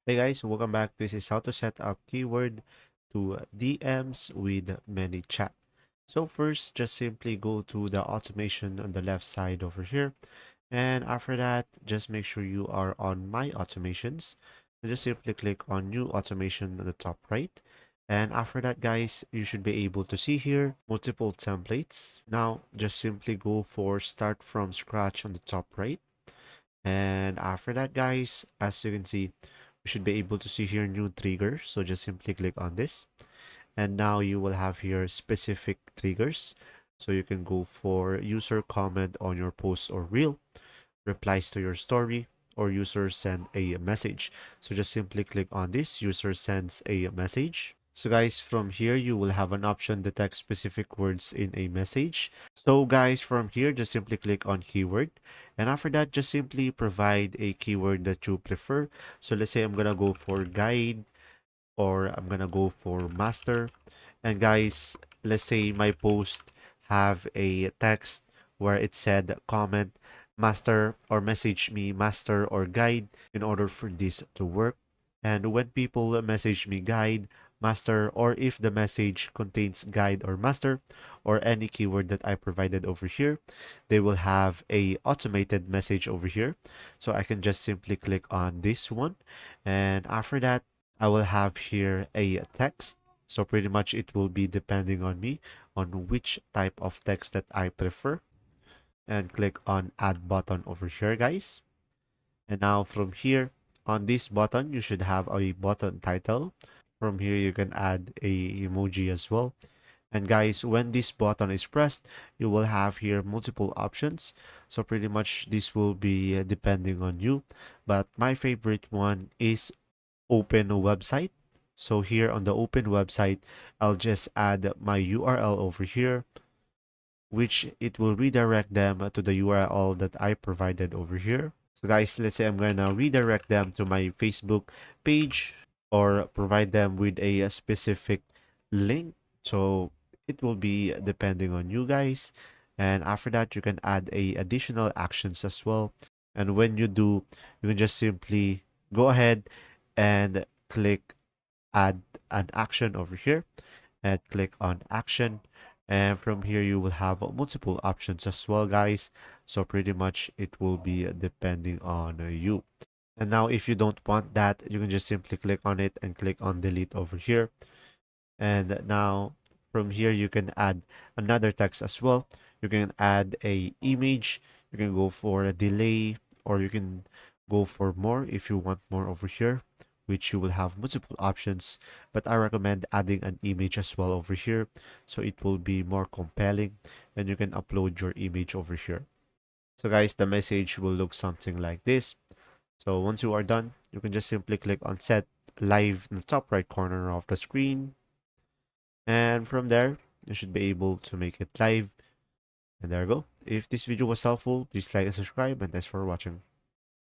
Hey guys, welcome back. This is how to set up keyword to DMs with Manychat. So first, just simply go to the automation on the left side over here. And after that, just make sure you are on My Automations. And just simply click on New Automation on the top right. And after that, guys, you should be able to see here multiple templates. Now, just simply go for Start from Scratch on the top right. And after that, guys, as you can see, we should be able to see here new trigger. So just simply click on this. And now you will have here specific triggers. So you can go for user comment on your post or reel, replies to your story, or user send a message. So just simply click on this, user sends a message. So guys, from here, you will have an option to text specific words in a message. So guys, from here, just simply click on keyword. And after that, just simply provide a keyword that you prefer. So let's say I'm going to go for guide or I'm going to go for master. And guys, let's say my post have a text where it said comment master or message me master or guide in order for this to work. And when people message me guide, master, or if the message contains guide or master or any keyword that I provided over here, they will have a automated message over here. So I can just simply click on this one. And after that, I will have here a text. So pretty much it will be depending on me on which type of text that I prefer. And click on add button over here, guys. And now from here, on this button, you should have a button title. From here, you can add a emoji as well. And guys, when this button is pressed, you will have here multiple options. So pretty much this will be depending on you. But my favorite one is open a website. So here on the open website, I'll just add my URL over here, which it will redirect them to the URL that I provided over here. So guys, let's say I'm gonna redirect them to my Facebook page or provide them with a specific link. So it will be depending on you guys. And after that, you can add a additional actions as well. And when you do, you can just simply go ahead and click add an action over here and click on action. And from here, you will have multiple options as well, guys. So pretty much it will be depending on you. And now if you don't want that, you can just simply click on it and click on delete over here. And now from here, you can add another text as well. You can add a image. You can go for a delay, or you can go for more if you want more over here, which you will have multiple options. But I recommend adding an image as well over here, so it will be more compelling and you can upload your image over here. So guys, the message will look something like this. So once you are done, you can just simply click on set live in the top right corner of the screen. And from there, you should be able to make it live. And there you go. If this video was helpful, please like and subscribe, and thanks for watching.